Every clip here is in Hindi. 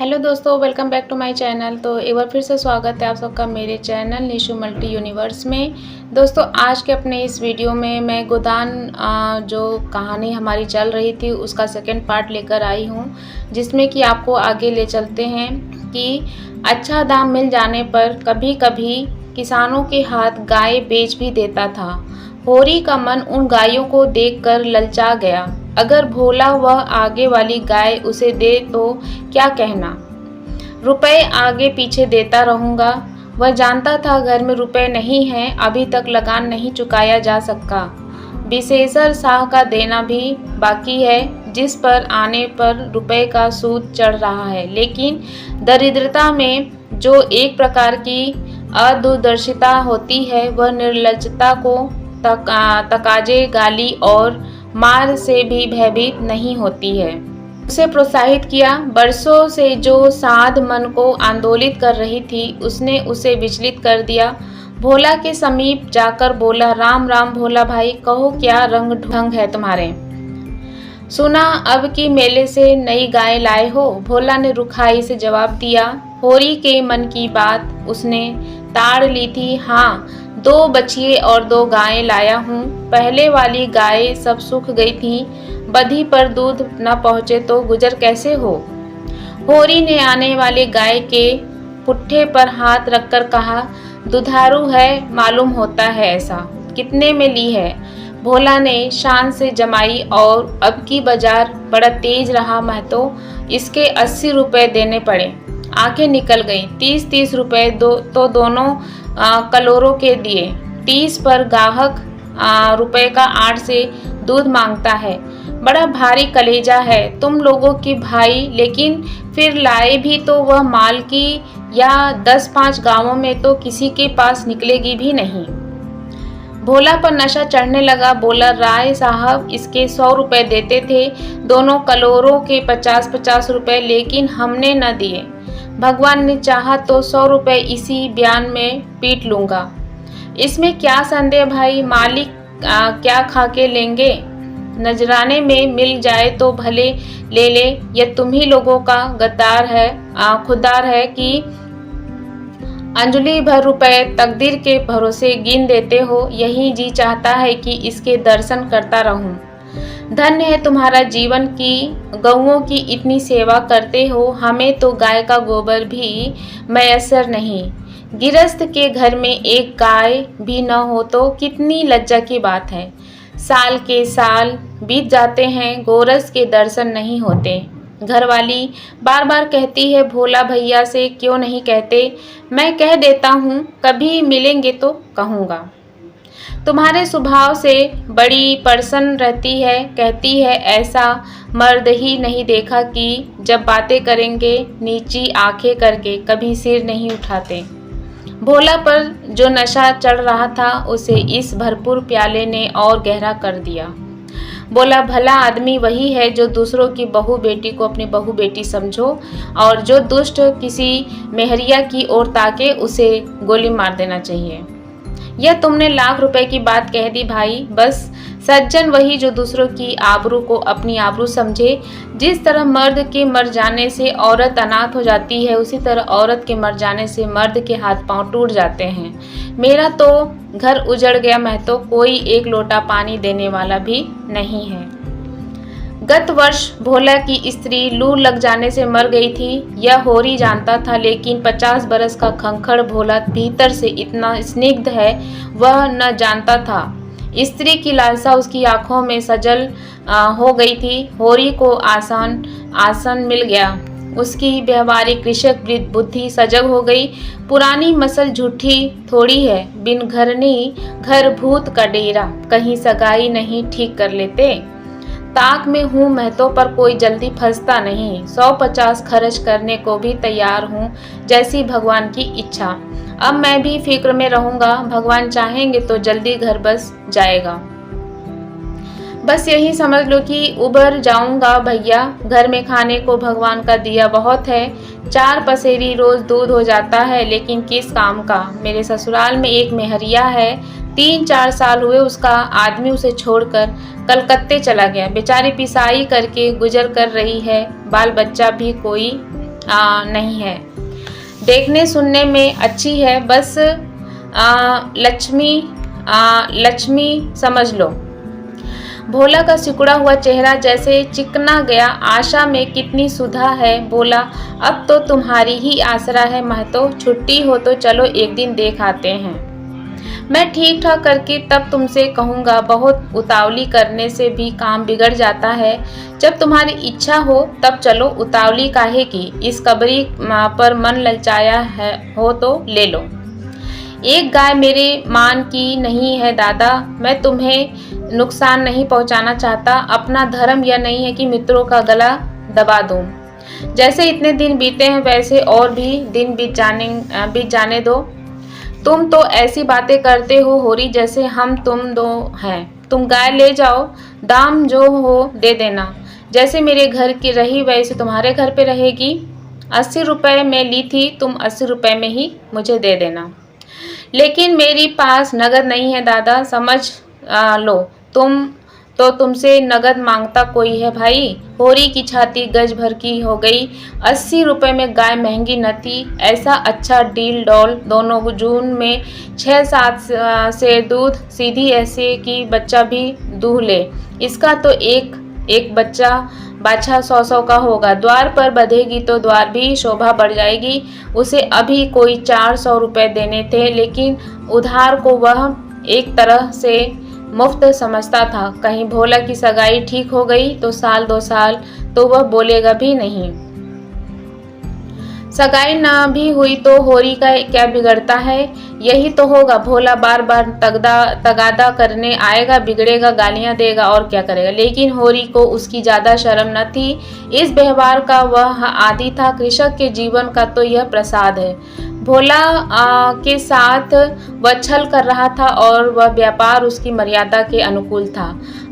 हेलो दोस्तों, welcome back to my channel. तो एक बार फिर से स्वागत है आप सबका मेरे चैनल निशु मल्टी यूनिवर्स में। दोस्तों, आज के अपने इस वीडियो में मैं गोदान जो कहानी हमारी चल रही थी उसका सेकंड पार्ट लेकर आई हूँ, जिसमें कि आपको आगे ले चलते हैं कि अच्छा दाम मिल जाने पर कभी कभी किसानों के हाथ गाय बेच भी देता था। होरी का मन उन गायों को देखकर ललचा गया। अगर भोला वह आगे वाली गाय उसे दे तो क्या कहना, रुपए आगे पीछे देता रहूँगा। वह जानता था घर में रुपए नहीं हैं, अभी तक लगान नहीं चुकाया जा सका। विशेषर शाह का देना भी बाकी है, जिस पर आने पर रुपए का सूद चढ़ रहा है। लेकिन दरिद्रता में जो एक प्रकार की अदूरदर्शिता होती है, वह निर्लज्जता को तकाजे, गाली और मार से भी भयभीत नहीं होती है। उसे प्रोत्साहित किया। बरसों से जो साध मन को आंदोलित कर रही थी, उसने उसे विचलित कर दिया। भोला के समीप जाकर बोला, राम राम भोला भाई, कहो क्या रंग ढंग है तुम्हारे। सुना अब की मेले से नई गाय लाए हो, भोला ने रुखाई से जवाब दिया। होरी के मन की बात उसने ताड़ ली थी। हाँ, 2 बछिए और 2 गायें लाया हूँ। पहले वाली गाय सब सूख गई थी, बधी पर दूध न पहुँचे तो गुजर कैसे हो। होरी ने आने वाले गाय के पुट्ठे पर हाथ रखकर कहा, दुधारू है मालूम होता है ऐसा, कितने में ली है। भोला ने शान से जमाई और अब की बाजार बड़ा तेज रहा महतो, इसके 80 रुपए देने पड़े। आंखें निकल गईं। 30-30 रुपए तो दोनों कलोरों के दिए। 30 पर गाहक रुपए का 8 से दूध मांगता है। बड़ा भारी कलेजा है तुम लोगों की भाई, लेकिन फिर लाए भी तो वह माल की या 10-5 गांवों में तो किसी के पास निकलेगी भी नहीं। भोला पर नशा चढ़ने लगा। बोला, राय साहब इसके 100 रुपए देते थे, दोनों कलोरों के 50-50 रुपए, लेकिन हमने न दिए। भगवान ने चाहा तो 100 रुपए इसी बयान में पीट लूँगा। इसमें क्या संदेह भाई, मालिक क्या खा के लेंगे। नजराने में मिल जाए तो भले ले ले। यह तुम ही लोगों का गद्दार है, खुदार है कि अंजलि भर रुपए तकदीर के भरोसे गिन देते हो। यही जी चाहता है कि इसके दर्शन करता रहूं। धन्य है तुम्हारा जीवन की गौओं की इतनी सेवा करते हो, हमें तो गाय का गोबर भी मैसर नहीं। गिरस्त के घर में एक गाय भी न हो तो कितनी लज्जा की बात है। साल के साल बीत जाते हैं, गोरस के दर्शन नहीं होते। घरवाली बार बार कहती है, भोला भैया से क्यों नहीं कहते। मैं कह देता हूँ, कभी मिलेंगे तो कहूँगा। तुम्हारे स्वभाव से बड़ी प्रसन्न रहती है, कहती है ऐसा मर्द ही नहीं देखा कि जब बातें करेंगे नीची आंखें करके कभी सिर नहीं उठाते। भोला पर जो नशा चढ़ रहा था उसे इस भरपूर प्याले ने और गहरा कर दिया। बोला, भला आदमी वही है जो दूसरों की बहू बेटी को अपनी बहू बेटी समझो, और जो दुष्ट किसी मेहरिया की ओर ताके उसे गोली मार देना चाहिए। यह तुमने लाख रुपए की बात कह दी भाई। बस सज्जन वही जो दूसरों की आबरू को अपनी आबरू समझे। जिस तरह मर्द के मर जाने से औरत अनाथ हो जाती है, उसी तरह औरत के मर जाने से मर्द के हाथ पांव टूट जाते हैं। मेरा तो घर उजड़ गया महतो, कोई एक लोटा पानी देने वाला भी नहीं है। गत वर्ष भोला की स्त्री लू लग जाने से मर गई थी, यह होरी जानता था, लेकिन 50 बरस का खंखड़ भोला भीतर से इतना स्निग्ध है वह न जानता था। स्त्री की लालसा उसकी आंखों में सजल हो गई थी। होरी को आसन मिल गया। उसकी व्यवहारिक कृषक बुद्धि सजग हो गई। पुरानी मसल झूठी थोड़ी है, बिन घरनी घर भूत का डेरा, कहीं सगाई नहीं ठीक कर लेते। ताक में हूँ महतो, पर कोई जल्दी फंसता नहीं। 150 खर्च करने को भी तैयार हूँ, जैसी भगवान की इच्छा। अब मैं भी फिक्र में रहूँगा, भगवान चाहेंगे तो जल्दी घर बस जाएगा। बस यही समझ लो कि उबर जाऊंगा भैया। घर में खाने को भगवान का दिया बहुत है। 4 पसेरी रोज दूध हो जाता है, लेकिन किस काम का। मेरे ससुराल में एक मेहरिया है, 3-4 साल हुए उसका आदमी उसे छोड़कर कलकत्ते चला गया। बेचारी पिसाई करके गुजर कर रही है, बाल बच्चा भी कोई नहीं है। देखने सुनने में अच्छी है, बस लक्ष्मी समझ लो। भोला का सिकुड़ा हुआ चेहरा जैसे चिकना गया। आशा में कितनी सुधा है। बोला, अब तो तुम्हारी ही आसरा है महतो, छुट्टी हो तो चलो एक दिन देख आते हैं। मैं ठीक ठाक करके तब तुमसे कहूँगा। बहुत उतावली करने से भी काम बिगड़ जाता है। जब तुम्हारी इच्छा हो तब चलो, उतावली काहे की। इस कबरी पर मन ललचाया है हो तो ले लो। एक गाय मेरे मान की नहीं है दादा। मैं तुम्हें नुकसान नहीं पहुंचाना चाहता। अपना धर्म यह नहीं है कि मित्रों का गला दबा दूं। जैसे इतने दिन बीते हैं वैसे और भी दिन बीत जाने दो। तुम तो ऐसी बातें करते हो होरी जैसे हम तुम दो हैं। तुम गाय ले जाओ, दाम जो हो दे देना। जैसे मेरे घर की रही वैसे तुम्हारे घर पे रहेगी। 80 रुपये में ली थी, तुम 80 रुपये में ही मुझे दे देना। लेकिन मेरी पास नगद नहीं है दादा, समझ लो। तुमसे नगद मांगता कोई है भाई। होरी की छाती गज भर की हो गई। 80 रुपये में गाय महंगी न थी। ऐसा अच्छा डील डॉल दोनों जून में 6-7 से दूध सीधी ऐसे कि बच्चा भी दूह ले। इसका तो एक बाछा 100 का होगा। द्वार पर बंधेगी तो द्वार भी शोभा बढ़ जाएगी। उसे अभी कोई 400 रुपये देने थे, लेकिन उधार को वह एक तरह से मुफ्त समझता था। कहीं भोला की सगाई ठीक हो गई तो 1-2 साल तो वह बोलेगा भी नहीं। सगाई ना भी हुई तो होरी का क्या बिगड़ता है। यही तो होगा, भोला बार बार तगादा करने आएगा, बिगड़ेगा, गालियां देगा और क्या करेगा। लेकिन होरी को उसकी ज्यादा शर्म न थी। इस व्यवहार का वह आदी था। कृषक के जीवन का तो यह प्रसाद है। भोला के साथ वह छल कर रहा था और वह व्यापार उसकी मर्यादा के अनुकूल था।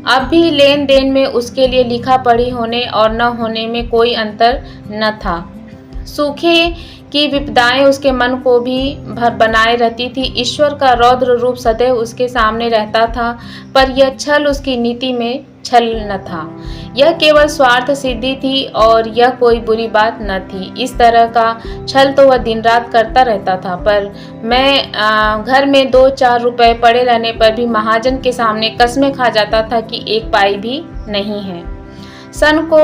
अब भी लेन देन में उसके लिए लिखा पढ़ी होने और न होने में कोई अंतर न था। सूखे की विपदाएं उसके मन को भी बनाए रहती थी। ईश्वर का रौद्र रूप सदैव उसके सामने रहता था, पर यह छल उसकी नीति में छल न था। यह केवल स्वार्थ सिद्धि थी और यह कोई बुरी बात न थी। इस तरह का छल तो वह दिन रात करता रहता था। पर मैं घर में 2-4 रुपए पड़े रहने पर भी महाजन के सामने कस्में खा जाता था कि 1 पाई भी नहीं है। सन को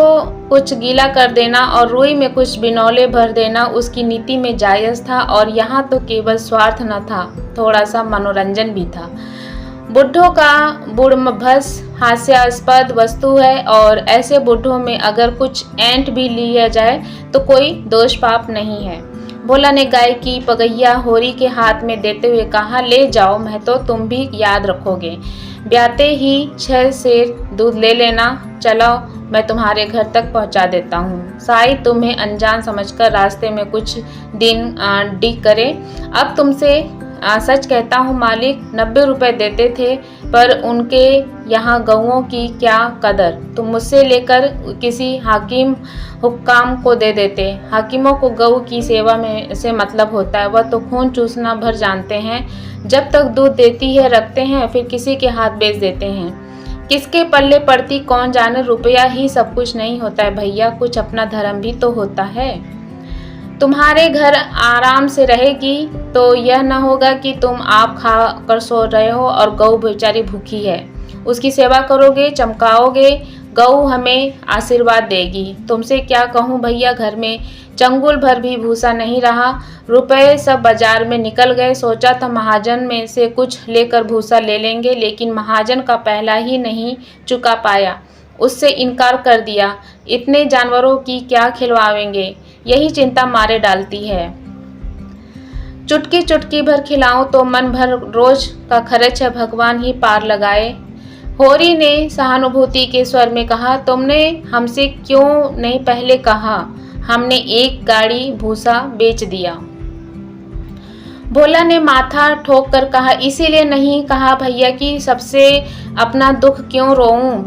कुछ गीला कर देना और रुई में कुछ बिनौले भर देना उसकी नीति में जायज़ था। और यहाँ तो केवल स्वार्थ न था, थोड़ा सा मनोरंजन भी था। बुढ़ों का बुढ़मभस हास्यास्पद वस्तु है और ऐसे बुढ़ों में अगर कुछ ऐंठ भी लिया जाए तो कोई दोष पाप नहीं है। भोला ने गाय की पगैया होरी के हाथ में देते हुए कहा, ले जाओ महतो, तुम भी याद रखोगे। ब्याते ही 6 सेर दूध ले लेना। चलो, मैं तुम्हारे घर तक पहुंचा देता हूँ। शायद तुम्हें अनजान समझकर रास्ते में कुछ दिन डिग करे। अब तुमसे सच कहता हूँ मालिक 90 रुपये देते थे, पर उनके यहाँ गऊओं की क्या कदर। तुम मुझसे लेकर किसी हाकिम हुक्काम को दे देते। हाकिमों को गऊ की सेवा में से मतलब होता है। वह तो खून चूसना भर जानते हैं। जब तक दूध देती है रखते हैं, फिर किसी के हाथ बेच देते हैं। किसके पल्ले पड़ती कौन जाने। रुपया ही सब कुछ नहीं होता है भैया, कुछ अपना धर्म भी तो होता है। तुम्हारे घर आराम से रहेगी तो यह न होगा कि तुम आप खा कर सो रहे हो और गऊ बेचारी भूखी है। उसकी सेवा करोगे, चमकाओगे, गऊ हमें आशीर्वाद देगी। तुमसे क्या कहूँ भैया, घर में चंगुल भर भी भूसा नहीं रहा। रुपए सब बाजार में निकल गए। सोचा था महाजन में से कुछ लेकर भूसा ले लेंगे, लेकिन महाजन का पहला ही नहीं चुका पाया, उससे इनकार कर दिया। इतने जानवरों की क्या खिलवाएंगे, यही चिंता मारे डालती है। चुटकी चुटकी भर खिलाऊं तो मन भर रोज का खर्च है, भगवान ही पार लगाए। होरी ने सहानुभूति के स्वर में कहा, तुमने हमसे क्यों नहीं पहले कहा, हमने 1 गाड़ी भूसा बेच दिया। भोला ने माथा ठोक कर कहा, इसीलिए नहीं कहा भैया कि सबसे अपना दुख क्यों रोऊं।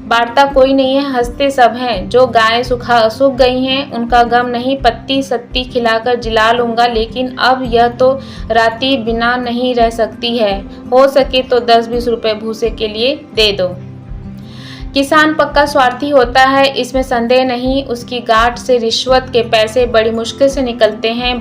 बांटता कोई नहीं है, हंसते सब हैं। जो गायें सूख गई हैं उनका गम नहीं, पत्ती सत्ती खिलाकर जिला लूंगा। लेकिन अब यह तो राती बिना नहीं रह सकती है। हो सके तो 10-20 रुपए भूसे के लिए दे दो। किसान पक्का स्वार्थी होता है, इसमें संदेह नहीं। उसकी गांठ से रिश्वत के पैसे बड़ी मुश्किल से निकलते हैं।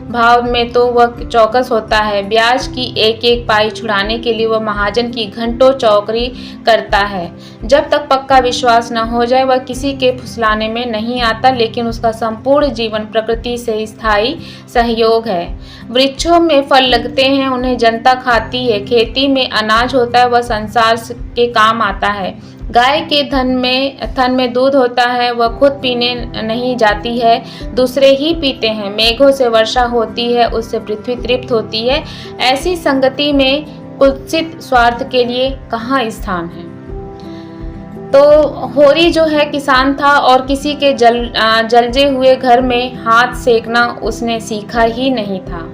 भाव में तो वह चौकस होता है। ब्याज की एक एक पाई छुड़ाने के लिए वह महाजन की घंटों चौकरी करता है। जब तक पक्का विश्वास न हो जाए वह किसी के फुसलाने में नहीं आता, लेकिन उसका संपूर्ण जीवन प्रकृति से स्थायी सहयोग है। वृक्षों में फल लगते हैं, उन्हें जनता खाती है। खेती में अनाज होता है, वह संसार के काम आता है। गाय के थन में दूध होता है, वह खुद पीने नहीं जाती है, दूसरे ही पीते हैं। मेघों से वर्षा होती है, उससे पृथ्वी तृप्त होती है। ऐसी संगति में कुत्सित स्वार्थ के लिए कहाँ स्थान है। तो होरी जो है किसान था और किसी के जलजे हुए घर में हाथ सेकना उसने सीखा ही नहीं था।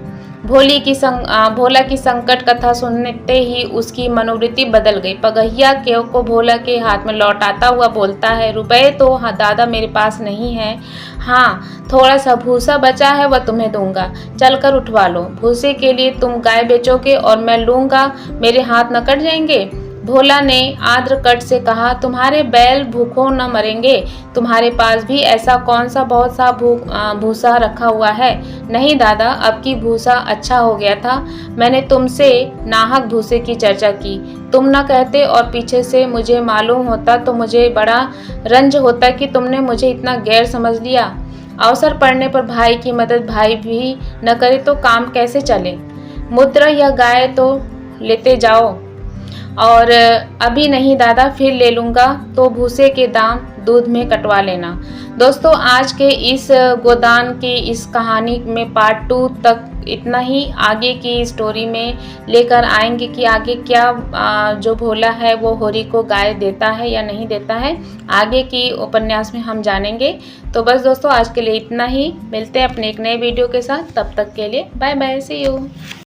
भोला की संकट कथा सुनते ही उसकी मनोवृत्ति बदल गई। पगहिया को भोला के हाथ में लौटाता हुआ बोलता है, रुपए तो हाँ दादा मेरे पास नहीं है, हाँ थोड़ा सा भूसा बचा है वह तुम्हें दूंगा, चलकर उठवा लो। भूसे के लिए तुम गाय बेचोगे और मैं लूँगा, मेरे हाथ न कट जाएंगे। भोला ने आद्र कट से कहा, तुम्हारे बैल भूखों न मरेंगे, तुम्हारे पास भी ऐसा कौन सा बहुत सा भूसा रखा हुआ है। नहीं दादा, अब की भूसा अच्छा हो गया था, मैंने तुमसे नाहक भूसे की चर्चा की, तुम न कहते और पीछे से मुझे मालूम होता तो मुझे बड़ा रंज होता कि तुमने मुझे इतना गैर समझ लिया। अवसर पड़ने पर भाई की मदद भाई भी न करे तो काम कैसे चले। मुद्रा या गाय तो लेते जाओ, और अभी नहीं दादा फिर ले लूँगा, तो भूसे के दाम दूध में कटवा लेना। दोस्तों आज के इस गोदान की इस कहानी में पार्ट 2 तक इतना ही। आगे की स्टोरी में लेकर आएंगे कि आगे क्या जो भोला है वो होरी को गाय देता है या नहीं देता है, आगे की उपन्यास में हम जानेंगे। तो बस दोस्तों आज के लिए इतना ही, मिलते हैं अपने एक नए वीडियो के साथ, तब तक के लिए बाय बाय, सी यू।